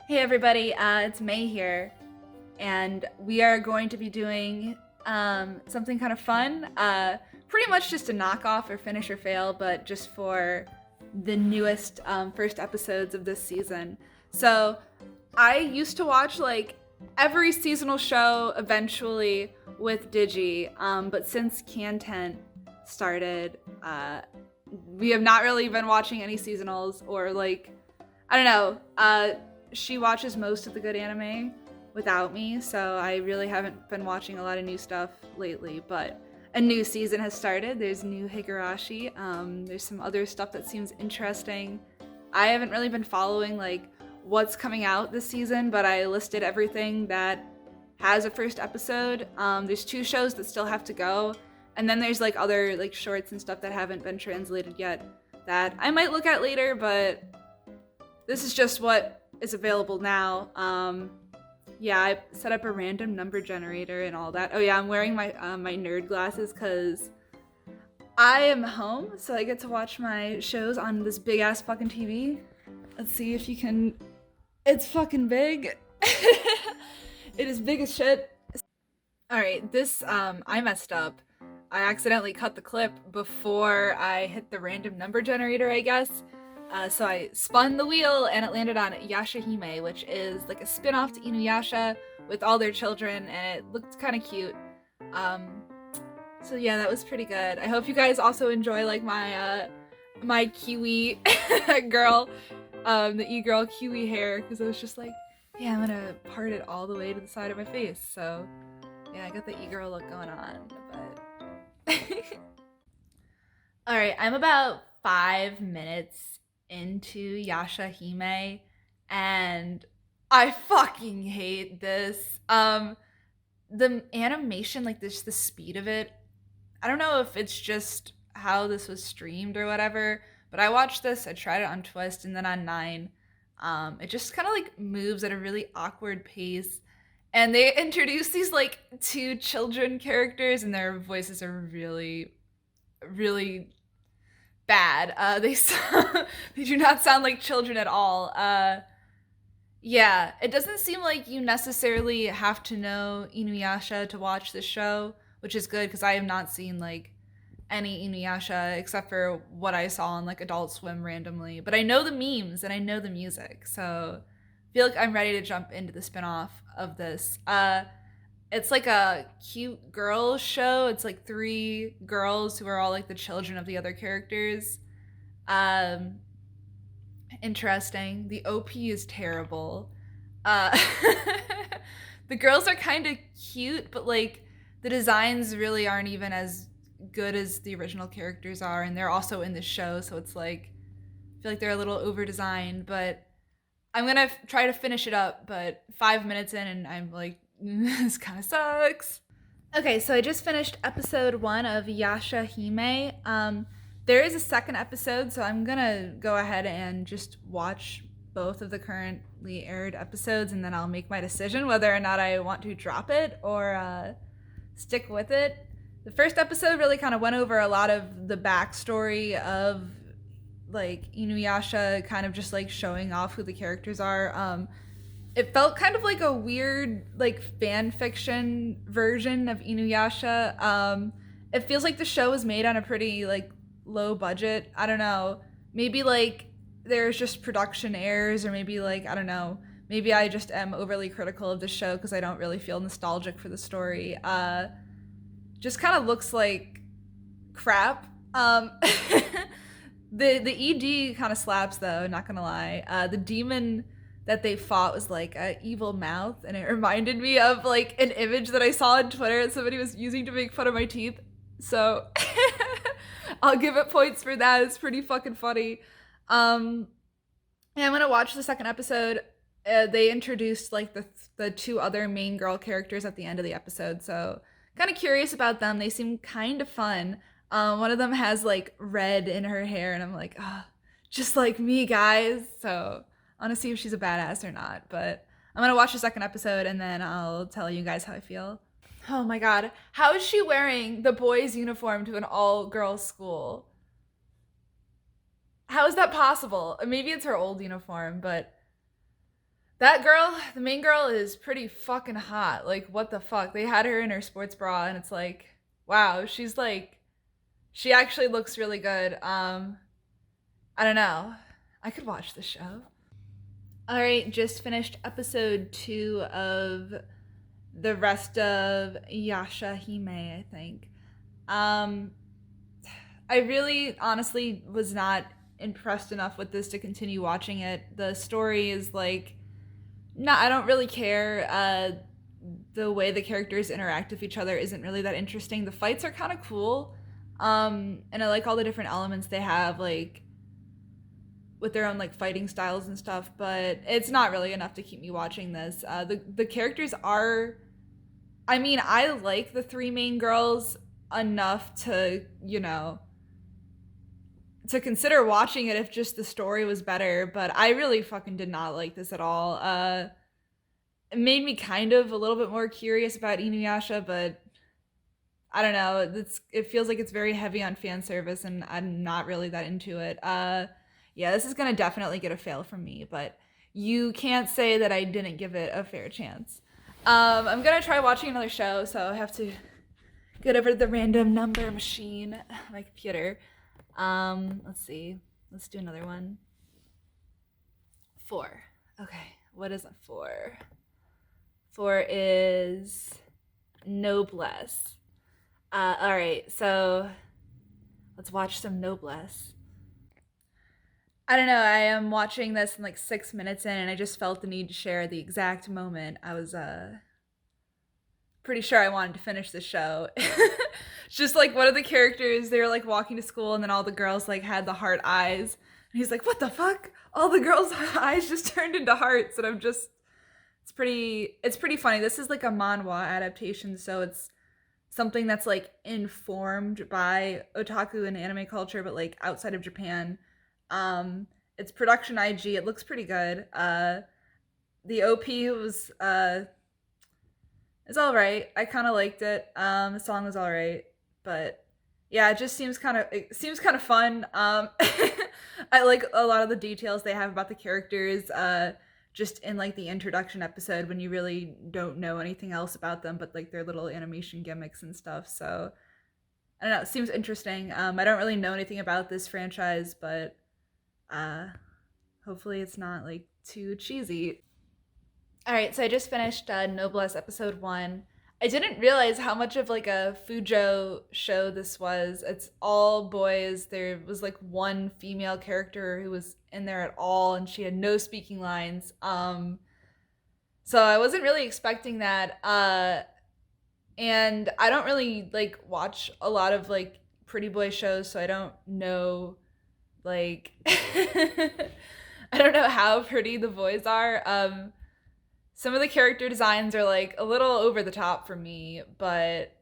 Hey everybody, it's May here, and we are going to be doing something kind of fun. Pretty much just a knockoff or finish or fail, but just for the newest first episodes of this season. So I used to watch like every seasonal show eventually with Digi, but since Cantent started, we have not really been watching any seasonals or like, I don't know. She watches most of the good anime without me, so I really haven't been watching a lot of new stuff lately, but a new season has started. There's new Higurashi. There's some other stuff that seems interesting. I haven't really been following like what's coming out this season, but I listed everything that has a first episode. There's 2 shows that still have to go, and then there's like other like shorts and stuff that haven't been translated yet that I might look at later, but this is just what is available now. Yeah, I set up a random number generator and all that. Oh yeah, I'm wearing my my nerd glasses because I am home, so I get to watch my shows on this big ass fucking TV. Let's see if you can. It's fucking big. It is big as shit. All right, this I messed up. I accidentally cut the clip before I hit the random number generator, I guess. So I spun the wheel and it landed on Yashahime, which is like a spin-off to Inuyasha with all their children, and it looked kind of cute. So yeah, that was pretty good. I hope you guys also enjoy like my kiwi girl, the e-girl kiwi hair, because I was just like, yeah, I'm gonna part it all the way to the side of my face. So yeah, I got the e-girl look going on, but all right, I'm about 5 minutes into Yashahime, and I fucking hate this. The animation, like this, the speed of it, I don't know if it's just how this was streamed or whatever, but I watched this, I tried it on Twist and then on 9. It just kind of like moves at a really awkward pace, and they introduce these like 2 children characters, and their voices are really really bad. They do not sound like children at all. Yeah, it doesn't seem like you necessarily have to know Inuyasha to watch this show, which is good because I have not seen like any Inuyasha except for what I saw on like Adult Swim randomly. But I know the memes and I know the music, so I feel like I'm ready to jump into the spinoff of this. It's like a cute girl show. It's like 3 girls who are all like the children of the other characters. Um, Interesting. The OP is terrible. Uh, the girls are kind of cute, but like the designs really aren't even as good as the original characters are, and they're also in the show, so it's like I feel like they're a little over designed. But I'm gonna try to finish it up. But 5 minutes in, and I'm like, this kind of sucks. Okay, so I just finished episode 1 of Yashahime. There is a second episode, so I'm gonna go ahead and just watch both of the currently aired episodes, and then I'll make my decision whether or not I want to drop it or stick with it. The first episode really kind of went over a lot of the backstory of like Inuyasha, kind of just like showing off who the characters are. It felt kind of like a weird like fan fiction version of Inuyasha. It feels like the show was made on a pretty like low budget. I don't know. Maybe like there's just production errors, or maybe like I don't know. Maybe I just am overly critical of the show because I don't really feel nostalgic for the story. Just kind of looks like crap. The ED kind of slaps though. Not gonna lie. The demon that they fought was like a evil mouth, and it reminded me of like an image that I saw on Twitter that somebody was using to make fun of my teeth. So I'll give it points for that. It's pretty fucking funny. Yeah, I'm gonna watch the second episode. They introduced like the 2 other main girl characters at the end of the episode, so kind of curious about them. They seem kind of fun. One of them has like red in her hair, and I'm like, oh, just like me, guys. So I want to see if she's a badass or not. But I'm gonna watch the second episode, and then I'll tell you guys how I feel. Oh my god, how is she wearing the boys' uniform to an all-girls school? How is that possible? Maybe it's her old uniform, but That girl, the main girl, is pretty fucking hot. Like, what the fuck? They had her in her sports bra, and it's like, wow, she's like, she actually looks really good. I don't know. I could watch the show. All right, just finished episode 2 of the rest of Yashahime, I think. Um, I really, honestly, was not impressed enough with this to continue watching it. The story is like, no, I don't really care. The way the characters interact with each other isn't really that interesting. The fights are kind of cool, and I like all the different elements they have, like with their own like fighting styles and stuff. But it's not really enough to keep me watching this. The characters are, I mean, I like the 3 main girls enough to to consider watching it if just the story was better. But I really fucking did not like this at all. It made me kind of a little bit more curious about Inuyasha, but I don't know. It feels like it's very heavy on fan service, and I'm not really that into it. Yeah, this is gonna definitely get a fail from me, but you can't say that I didn't give it a fair chance. I'm gonna try watching another show, so I have to get over to the random number machine, my computer. Let's see. Let's do another one. 4. Okay, what is a 4? 4 is Noblesse. All right, so let's watch some Noblesse. I don't know, I am watching this in like 6 minutes in, and I just felt the need to share the exact moment I was pretty sure I wanted to finish the show. It's just like one of the characters, they were like walking to school, and then all the girls like had the heart eyes. And he's like, what the fuck? All the girls' eyes just turned into hearts. And I'm just, it's pretty funny. This is like a manhwa adaptation, so it's something that's like informed by otaku and anime culture, but like outside of Japan. It's production IG. It looks pretty good. The OP was it's all right. I kind of liked it. The song was all right, but yeah, it seems kind of fun. I like a lot of the details they have about the characters. Just in like the introduction episode when you really don't know anything else about them, but like their little animation gimmicks and stuff. So I don't know. It seems interesting. I don't really know anything about this franchise, but hopefully it's not like too cheesy. All right, so I just finished Noblesse episode 1. I didn't realize how much of like a Fujo show this was. It's all boys. There was like one female character who was in there at all, and she had no speaking lines. So I wasn't really expecting that. And I don't really like watch a lot of like pretty boy shows, so I don't know like I don't know how pretty the boys are. Some of the character designs are like a little over the top for me, but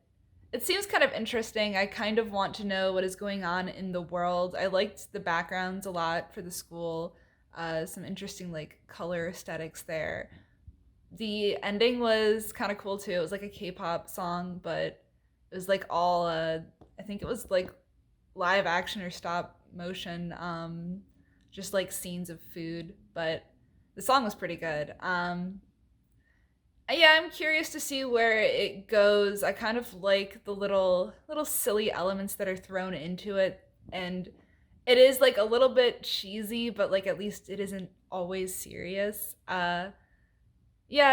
it seems kind of interesting. I kind of want to know what is going on in the world. I liked the backgrounds a lot for the school. Some interesting like color aesthetics there. The ending was kind of cool too. It was like a K-pop song, but it was like all I think it was like live action or stop motion, just like scenes of food, but the song was pretty good. Yeah, I'm curious to see where it goes. I kind of like the little silly elements that are thrown into it, and it is like a little bit cheesy, but like at least it isn't always serious. Yeah,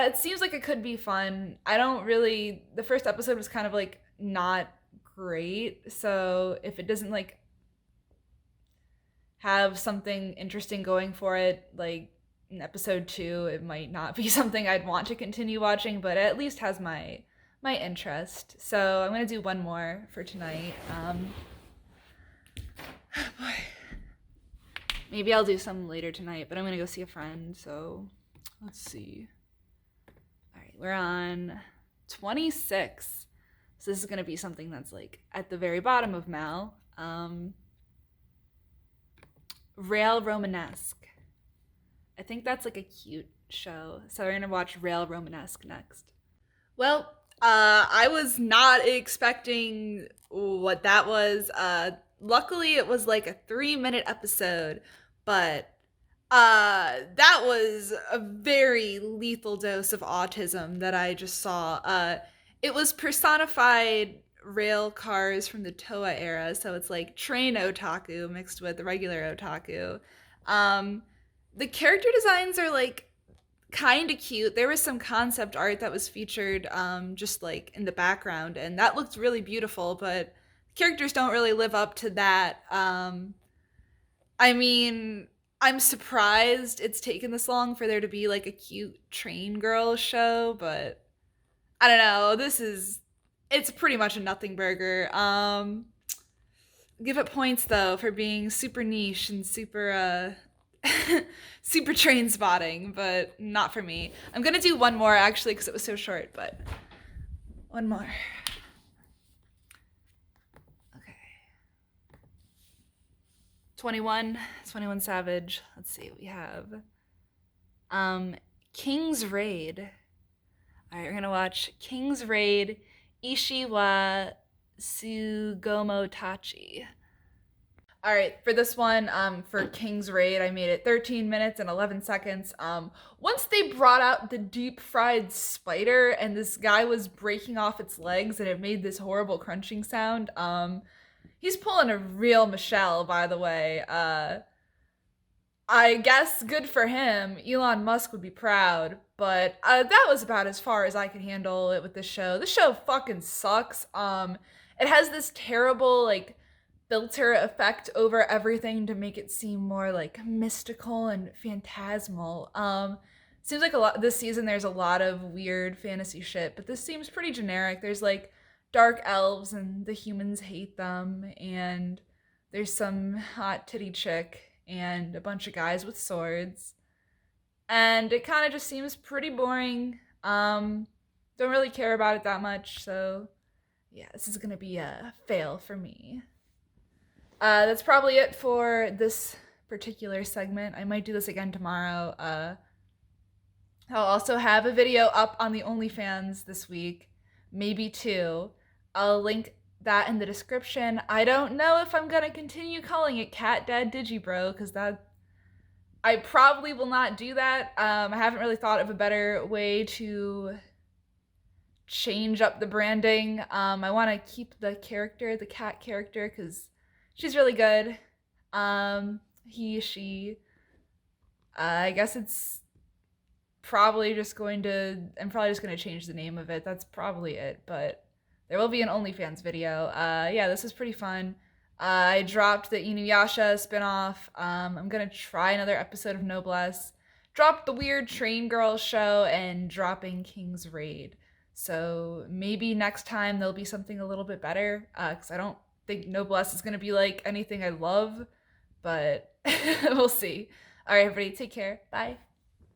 it seems like it could be fun. I don't really, the first episode was kind of like not great, so if it doesn't like have something interesting going for it, like in episode 2, it might not be something I'd want to continue watching, but it at least has my interest. So I'm gonna do one more for tonight. Boy. Maybe I'll do some later tonight, but I'm gonna go see a friend. So let's see. All right, we're on 26. So this is gonna be something that's like at the very bottom of Mal. Rail Romanesque. I think that's like a cute show. So we're gonna watch Rail Romanesque next. Well, I was not expecting what that was. Luckily, it was like a 3-minute episode, but That was a very lethal dose of autism that I just saw. It was personified rail cars from the Toa era, so it's like train otaku mixed with the regular otaku. Um, the character designs are like kind of cute. There was some concept art that was featured just like in the background, and that looked really beautiful, but characters don't really live up to that. I mean, I'm surprised it's taken this long for there to be like a cute train girl show, but I don't know. It's pretty much a nothing burger. Give it points though for being super niche and super super train spotting, but not for me. I'm gonna do one more actually because it was so short, but one more. Okay. 21 Savage. Let's see what we have. King's Raid. All right, we're gonna watch King's Raid Ishi wa Tsugomo Tachi. All right, for this one, for King's Raid, I made it 13 minutes and 11 seconds. Once they brought out the deep fried spider and this guy was breaking off its legs and it made this horrible crunching sound, he's pulling a real Michelle, by the way. I guess good for him. Elon Musk would be proud, but that was about as far as I could handle it with this show. This show fucking sucks. It has this terrible like filter effect over everything to make it seem more like mystical and phantasmal. Seems like a lot this season there's a lot of weird fantasy shit, but this seems pretty generic. There's like dark elves and the humans hate them, and there's some hot titty chick and a bunch of guys with swords. And it kind of just seems pretty boring. Don't really care about it that much, so yeah, this is gonna be a fail for me. That's probably it for this particular segment. I might do this again tomorrow. I'll also have a video up on the OnlyFans this week, maybe two. I'll link that in the description. I don't know if I'm gonna continue calling it Cat Dad Digibro, because that I probably will not do that. I haven't really thought of a better way to change up the branding. I want to keep the character, the cat character, because she's really good. He, she. I guess it's probably just going to. I'm probably just going to change the name of it. That's probably it. But there will be an OnlyFans video. Yeah, this is pretty fun. I dropped the Inuyasha spinoff. I'm gonna try another episode of Noblesse. Dropped the weird train girl show and dropping King's Raid. So maybe next time there'll be something a little bit better. Because I don't think Noblesse is gonna be like anything I love, but we'll see. All right, everybody, take care. Bye.